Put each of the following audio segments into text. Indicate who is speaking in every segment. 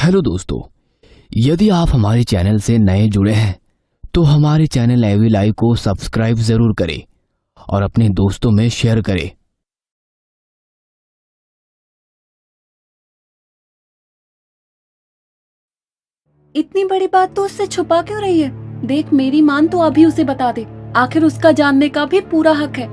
Speaker 1: Hello दोस्तों, यदि आप हमारे चैनल से नए जुड़े हैं तो हमारे चैनल एवी लाइव को सब्सक्राइब जरूर करें और अपने दोस्तों में शेयर करें।
Speaker 2: इतनी बड़ी बात तो उससे छुपा क्यों रही है? देख, मेरी मान तो अभी उसे बता दे, आखिर उसका जानने का भी पूरा हक है।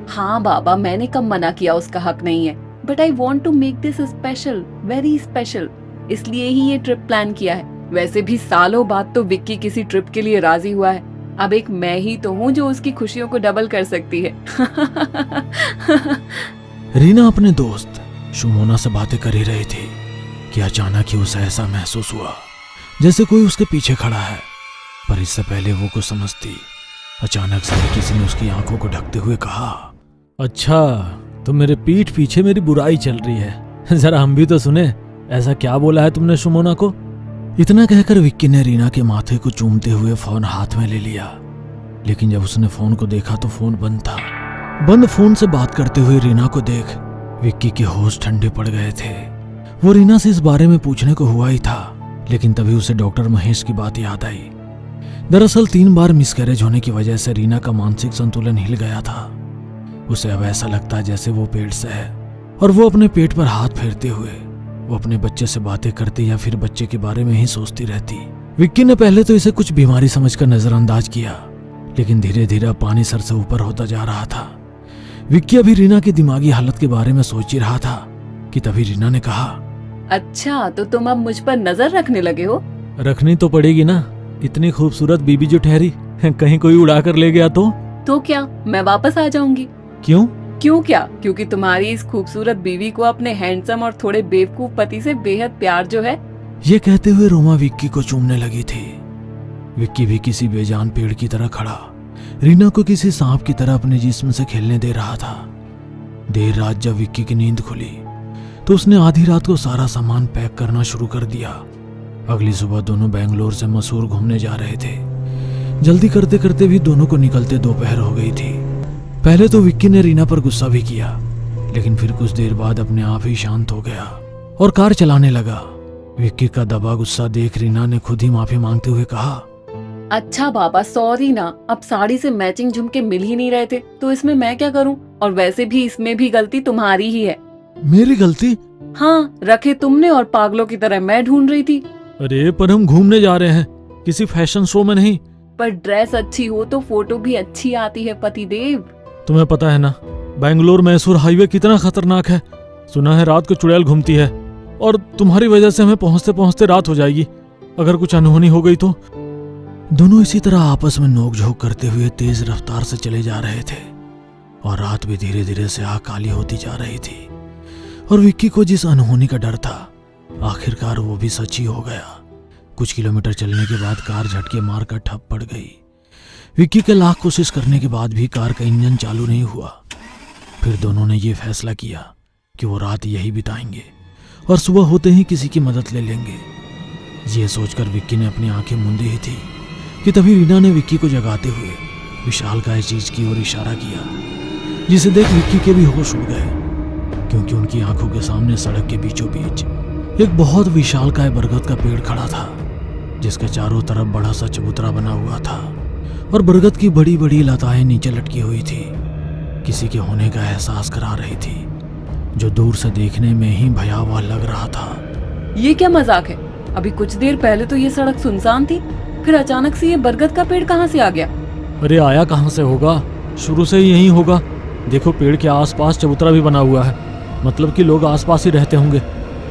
Speaker 2: हाँ बाबा, मैंने कब मना किया उसका हक नहीं है, but I want to make this special, very special, इसलिए ही ये ट्रिप प्लान किया है। वैसे भी सालों बाद तो विक्की किसी ट्रिप के लिए राजी हुआ है। अब एक मैं ही तो हूँ जो उसकी खुशियों को डबल कर सकती है।
Speaker 3: रीना अपने दोस्त शुमोना से बातें कर ही रही थी कि अचानक ही उसे ऐसा महसूस हुआ जैसे कोई उसके पीछे खड़ा है, पर इससे पहले वो कुछ समझती, अचानक से किसी ने उसकी आंखों को ढकते हुए कहा, अच्छा तो मेरे पीठ पीछे मेरी बुराई चल रही है, जरा हम भी तो सुने, ऐसा क्या बोला है तुमने शुमोना को? इतना कहकर विक्की ने रीना के माथे को चूमते हुए फोन हाथ में ले लिया, लेकिन जब उसने फोन को देखा तो फोन बंद था। बंद फोन से बात करते हुए रीना को देख विक्की के होश ठंडे पड़ गए थे। वो रीना से इस बारे में पूछने को हुआ ही था, लेकिन तभी उसे डॉक्टर महेश की बात याद आई। दरअसल 3 बार मिसकैरेज होने की वजह से रीना का मानसिक संतुलन हिल गया था। उसे अब ऐसा लगता जैसे वो पेट से है, और वो अपने पेट पर हाथ फेरते हुए वो अपने बच्चे से बातें करती या फिर बच्चे के बारे में ही सोचती रहती। विक्की ने पहले तो इसे कुछ बीमारी समझकर नजरअंदाज किया, लेकिन धीरे धीरे पानी सर से ऊपर होता जा रहा था। विक्की अभी रीना की दिमागी हालत के बारे में सोच ही रहा था कि तभी रीना ने कहा,
Speaker 2: अच्छा तो तुम अब मुझ पर नजर रखने लगे हो?
Speaker 3: रखनी तो पड़ेगी ना, इतनी खूबसूरत बीबी जो ठहरी, कहीं कोई उड़ा कर ले गया तो
Speaker 2: क्या मैं वापस आ जाऊंगी?
Speaker 3: क्यों?
Speaker 2: क्यों क्या? क्योंकि तुम्हारी इस खूबसूरत बीवी को अपने हैंडसम और थोड़े बेवकूफ पति से बेहद प्यार जो है।
Speaker 3: ये कहते हुए रोमा विक्की को चूमने लगी थी। विक्की भी किसी बेजान पेड़ की तरह खड़ा रीना को किसी सांप की तरह अपने जिस्म से खेलने दे रहा था। देर रात जब विक्की की नींद खुली तो उसने आधी रात को सारा सामान पैक करना शुरू कर दिया। अगली सुबह दोनों बेंगलोर से मसूर घूमने जा रहे थे। जल्दी करते करते भी दोनों को निकलते दोपहर हो गई थी। पहले तो विक्की ने रीना पर गुस्सा भी किया, लेकिन फिर कुछ देर बाद अपने आप ही शांत हो गया और कार चलाने लगा। विक्की का दबा गुस्सा देख रीना ने खुद ही माफी मांगते हुए कहा,
Speaker 2: अच्छा बाबा सॉरी ना, अब साड़ी से मैचिंग झुमके मिल ही नहीं रहे थे तो इसमें मैं क्या करूं, और वैसे भी इसमें भी गलती तुम्हारी ही है।
Speaker 3: मेरी गलती?
Speaker 2: हाँ, रखे तुमने और पागलों की तरह मैं ढूंढ रही थी।
Speaker 3: अरे पर हम घूमने जा रहे हैं, किसी फैशन शो में नहीं।
Speaker 2: पर ड्रेस अच्छी हो तो फोटो भी अच्छी आती है पतिदेव।
Speaker 3: तुम्हें पता है ना बेंगलोर मैसूर हाईवे कितना खतरनाक है। सुना है रात को चुड़ैल घूमती है, और तुम्हारी वजह से हमें पहुंचते पहुंचते रात हो जाएगी, अगर कुछ अनहोनी हो गई तो। दोनों इसी तरह आपस में नोकझोंक करते हुए तेज रफ्तार से चले जा रहे थे, और रात भी धीरे धीरे से आग काली होती जा रही थी। और विक्की को जिस अनहोनी का डर था, आखिरकार वो भी सच ही हो गया। कुछ किलोमीटर चलने के बाद कार झटके मारकर ठप पड़ गई। विक्की के लाख कोशिश करने के बाद भी कार का इंजन चालू नहीं हुआ। फिर दोनों ने ये फैसला किया कि वो रात यही बिताएंगे और सुबह होते ही किसी की मदद ले लेंगे। ये सोचकर विक्की ने अपनी आंखें मूंदी ही थी कि तभी रीना ने विक्की को जगाते हुए विशालकाय चीज की ओर इशारा किया, जिसे देख विक्की के भी होश उड़ गए, क्योंकि उनकी आंखों के सामने सड़क के बीचों बीच एक बहुत विशालकाय बरगद का पेड़ खड़ा था, जिसके चारों तरफ बड़ा सा चबूतरा बना हुआ था और बरगद की बड़ी बड़ी लताएं नीचे लटकी हुई थी, किसी के होने का एहसास करा रही थी, जो दूर से देखने में ही भयावह लग रहा था।
Speaker 2: ये क्या मजाक है? अभी कुछ देर पहले तो ये सड़क सुनसान थी, फिर अचानक से ये बरगद का पेड़ कहाँ से आ गया?
Speaker 3: अरे आया कहाँ से होगा, शुरू से ही यही होगा। देखो पेड़ के आसपास चबूतरा भी बना हुआ है, मतलब कि लोग आसपास ही रहते होंगे।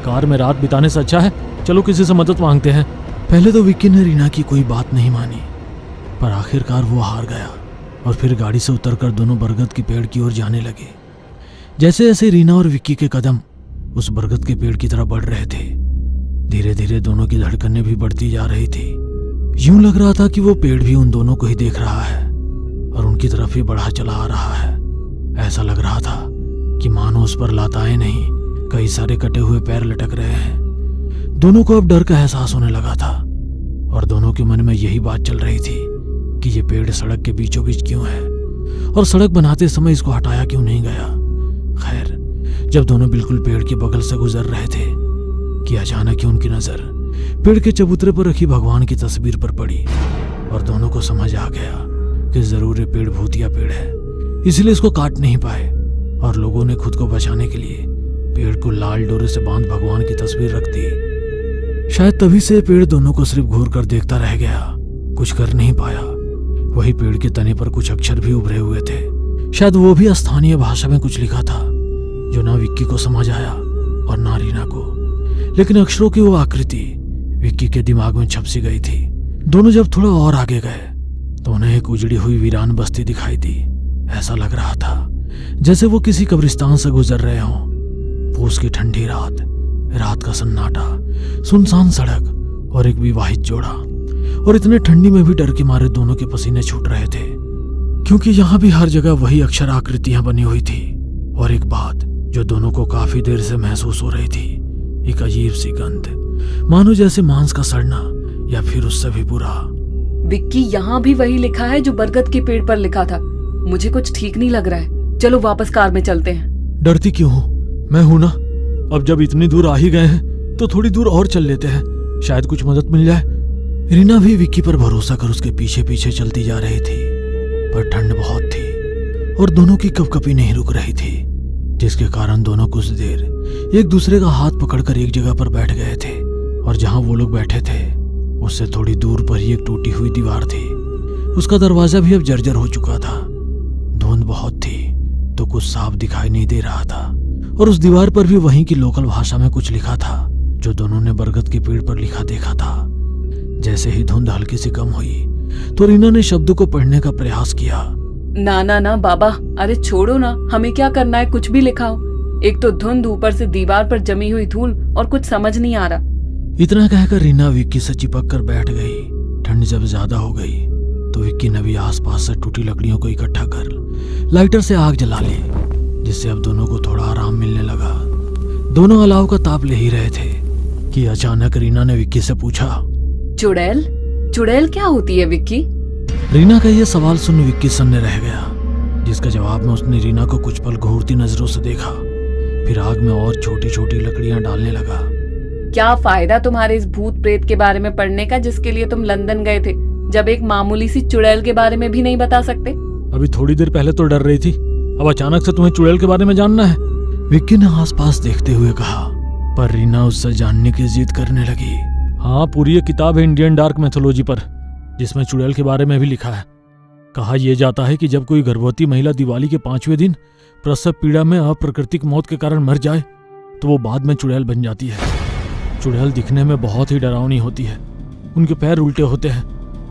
Speaker 3: कार में रात बिताने से अच्छा है चलो किसी से मदद मांगते हैं। पहले तो विक्की ने रीना की कोई बात नहीं मानी, पर आखिरकार वो हार गया और फिर गाड़ी से उतरकर दोनों बरगद के पेड़ की ओर जाने लगे। जैसे जैसे रीना और विक्की के कदम उस बरगद के पेड़ की तरफ बढ़ रहे थे, धीरे धीरे दोनों की धड़कनें भी बढ़ती जा रही थी। यूं लग रहा था कि वो पेड़ भी उन दोनों को ही देख रहा है और उनकी तरफ ही बढ़ा चला आ रहा है। ऐसा लग रहा था कि मानो उस पर लताएं नहीं, कई सारे कटे हुए पैर लटक रहे हैं। दोनों को अब डर का एहसास होने लगा था और दोनों के मन में यही बात चल रही थी कि ये पेड़ सड़क के बीचों बीच क्यों है और सड़क बनाते समय इसको हटाया क्यों नहीं गया। खैर, जब दोनों बिल्कुल पेड़ के बगल से गुजर रहे थे कि अचानक ही उनकी नजर पेड़ के चबूतरे पर रखी भगवान की तस्वीर पर पड़ी और दोनों को समझ आ गया कि जरूर ये पेड़ भूतिया पेड़ है, इसलिए इसको काट नहीं पाए और लोगों ने खुद को बचाने के लिए पेड़ को लाल डोरे से बांध भगवान की तस्वीर रख दी। शायद तभी से पेड़ दोनों को सिर्फ घूर कर देखता रह गया, कुछ कर नहीं पाया। वही पेड़ के तने पर कुछ अक्षर भी उभरे हुए थे, शायद वो भी स्थानीय भाषा में कुछ लिखा था जो ना विक्की को समझ आया और ना रीना को, लेकिन अक्षरों की वो आकृति विक्की के दिमाग में छप सी गई थी। दोनों जब थोड़ा और आगे गए तो उन्हें एक उजड़ी हुई वीरान बस्ती दिखाई दी। ऐसा लग रहा था जैसे वो किसी कब्रिस्तान से गुजर रहे हों। पूस की ठंडी रात का सन्नाटा, सुनसान सड़क और एक विवाहित जोड़ा, और इतने ठंडी में भी डर के मारे दोनों के पसीने छूट रहे थे, क्योंकि यहाँ भी हर जगह वही अक्षर आकृतियां बनी हुई थी। और एक बात जो दोनों को काफी देर से महसूस हो रही थी, एक अजीब सी गंध, मानो जैसे मांस का सड़ना या फिर उससे भी बुरा।
Speaker 2: विक्की, यहाँ भी वही लिखा है जो बरगद के पेड़ पर लिखा था। मुझे कुछ ठीक नहीं लग रहा है। चलो वापस कार में चलते हैं।
Speaker 3: डरती क्यों हो? मैं हूं ना। अब जब इतनी दूर आ ही गए हैं तो थोड़ी दूर और चल लेते हैं, शायद कुछ मदद मिल जाए। रीना भी विक्की पर भरोसा कर उसके पीछे पीछे चलती जा रही थी, पर ठंड बहुत थी और दोनों की कपकपी नहीं रुक रही थी, जिसके कारण दोनों कुछ देर एक दूसरे का हाथ पकड़कर एक जगह पर बैठ गए थे। और जहां वो लोग बैठे थे उससे थोड़ी दूर पर ही एक टूटी हुई दीवार थी। उसका दरवाजा भी अब जर्जर हो चुका था। धुंध बहुत थी तो कुछ साफ दिखाई नहीं दे रहा था, और उस दीवार पर भी वहीं की लोकल भाषा में कुछ लिखा था जो दोनों ने बरगद के पेड़ पर लिखा देखा था। जैसे ही धुंध हल्की सी कम हुई तो रीना ने शब्द को पढ़ने का प्रयास किया।
Speaker 2: ना ना ना बाबा, अरे छोड़ो ना, हमें क्या करना है, कुछ भी लिखाओ। एक तो धुंध, ऊपर से दीवार पर जमी हुई धूल, और कुछ समझ नहीं आ रहा।
Speaker 3: इतना कहकर रीना विक्की से चिपक कर बैठ गई। ठंड जब ज्यादा हो गई तो विक्की ने भी आसपास से टूटी लकड़ियों को इकट्ठा कर लाइटर से आग जला ली, जिससे अब दोनों को थोड़ा आराम मिलने लगा। दोनों अलाव का ताप ले ही रहे थे कि अचानक रीना ने विक्की से पूछा,
Speaker 2: चुड़ैल? चुड़ैल क्या होती है विक्की?
Speaker 3: रीना का यह सवाल सुन विक्की सन्ने रह गया, जिसका जवाब में उसने रीना को कुछ पल घूरती नजरों से देखा, फिर आग में और छोटी छोटी लकड़ियां डालने लगा।
Speaker 2: क्या फायदा तुम्हारे इस भूत प्रेत के बारे में पढ़ने का, जिसके लिए तुम लंदन गए थे, जब एक मामूली सी चुड़ैल के बारे में भी नहीं बता सकते?
Speaker 3: अभी थोड़ी देर पहले तो डर रही थी, अब अचानक से तुम्हें चुड़ैल के बारे में जानना है? विक्की ने आसपास देखते हुए कहा, पर रीना उससे जानने की जिद करने लगी। हाँ, पूरी एक किताब है इंडियन डार्क मैथोलॉजी पर, जिसमें चुड़ैल के बारे में भी लिखा है। कहा यह जाता है कि जब कोई गर्भवती महिला दिवाली के 5वें दिन प्रसव पीड़ा में अप्राकृतिक मौत के कारण मर जाए तो वो बाद में चुड़ैल बन जाती है। चुड़ैल दिखने में बहुत ही डरावनी होती है। उनके पैर उल्टे होते हैं,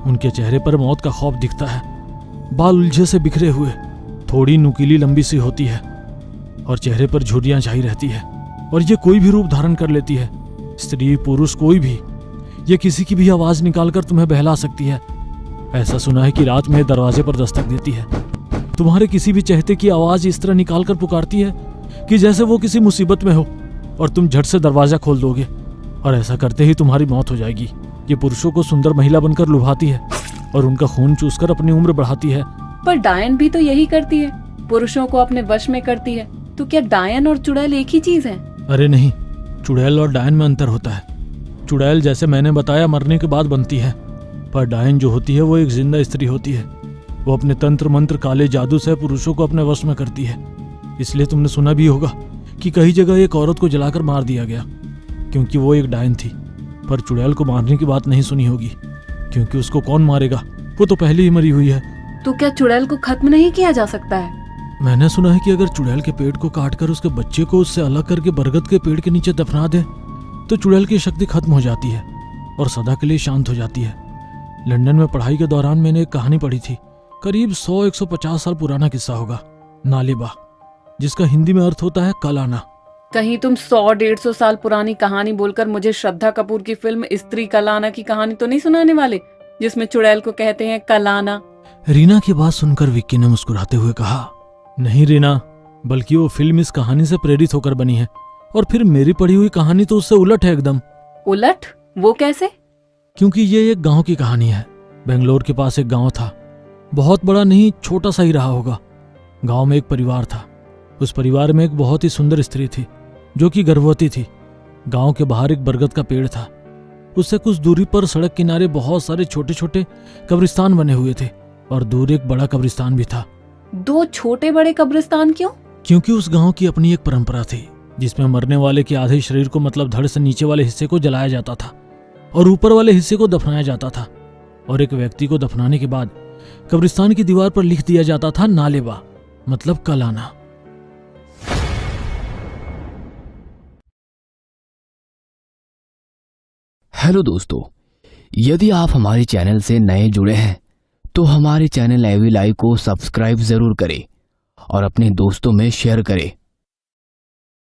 Speaker 3: उनके चेहरे पर मौत का खौफ दिखता है, बाल उलझे से बिखरे हुए, थोड़ी नुकीली लंबी सी होती है और चेहरे पर झुर्रियां छाई रहती है, और ये कोई भी रूप धारण कर लेती है, स्त्री पुरुष कोई भी। ये किसी की भी आवाज निकालकर तुम्हें बहला सकती है। ऐसा सुना है कि रात में दरवाजे पर दस्तक देती है, तुम्हारे किसी भी चहते की आवाज इस तरह निकालकर पुकारती है कि जैसे वो किसी मुसीबत में हो, और तुम झट से दरवाजा खोल दोगे, और ऐसा करते ही तुम्हारी मौत हो जाएगी। ये पुरुषों को सुंदर महिला बनकर लुभाती है और उनका खून चूसकर अपनी उम्र बढ़ाती है।
Speaker 2: पर डायन भी तो यही करती है, पुरुषों को अपने वश में करती है। तो क्या डायन और चुड़ैल एक ही चीज है?
Speaker 3: अरे नहीं, चुड़ैल और डायन में अंतर होता है। चुड़ैल जैसे मैंने बताया मरने के बाद बनती है, पर डायन जो होती है वो एक जिंदा स्त्री होती है। वो अपने तंत्र मंत्र काले जादू से पुरुषों को अपने वश में करती है। इसलिए तुमने सुना भी होगा कि कई जगह एक औरत को जलाकर मार दिया गया क्योंकि वो एक डायन थी। पर चुड़ैल को मारने की बात नहीं सुनी होगी, क्योंकि उसको कौन मारेगा, वो तो पहले ही मरी हुई है।
Speaker 2: तो क्या चुड़ैल को खत्म नहीं किया जा सकता है?
Speaker 3: मैंने सुना है कि अगर चुड़ैल के पेट को काटकर उसके बच्चे को उससे अलग करके बरगद के पेड़ के नीचे दफना दे तो चुड़ैल की शक्ति खत्म हो जाती है और सदा के लिए शांत हो जाती है। लंदन में पढ़ाई के दौरान मैंने एक कहानी पढ़ी थी, करीब 100-150 साल पुराना किस्सा होगा, नालिबा, जिसका हिंदी में अर्थ होता है कल आना।
Speaker 2: कहीं तुम 100-150 साल पुरानी कहानी बोलकर मुझे श्रद्धा कपूर की फिल्म स्त्री कलाना की कहानी तो नहीं सुनाने वाले, जिसमें चुड़ैल को कहते हैं कलाना?
Speaker 3: रीना की बात सुनकर विक्की ने मुस्कुराते हुए कहा, नहीं रीना, बल्कि वो फिल्म इस कहानी से प्रेरित होकर बनी है, और फिर मेरी पढ़ी हुई कहानी तो उससे उलट है एकदम।
Speaker 2: उलट? वो कैसे?
Speaker 3: क्योंकि ये एक गांव की कहानी है। बेंगलोर के पास एक गांव था, बहुत बड़ा नहीं, छोटा सा ही रहा होगा। गांव में एक परिवार था। उस परिवार में एक बहुत ही सुंदर स्त्री थी जो कि गर्भवती थी। गांव के बाहर एक बरगद का पेड़ था। उससे कुछ दूरी पर सड़क किनारे बहुत सारे छोटे छोटे कब्रिस्तान बने हुए थे और दूर एक बड़ा कब्रिस्तान भी था।
Speaker 2: 2 छोटे बड़े कब्रिस्तान क्यों?
Speaker 3: क्योंकि उस गांव की अपनी एक परंपरा थी जिसमें मरने वाले के आधे शरीर को मतलब धड़ से नीचे वाले हिस्से को जलाया जाता था और ऊपर वाले हिस्से को दफनाया जाता था, और एक व्यक्ति को दफनाने के बाद कब्रिस्तान की दीवार पर लिख दिया जाता था नालेबा, मतलब कल आना।
Speaker 1: हेलो दोस्तों, यदि आप हमारे चैनल से नए जुड़े हैं तो हमारे चैनल एवी लाइव को सब्सक्राइब जरूर करें और अपने दोस्तों में शेयर करें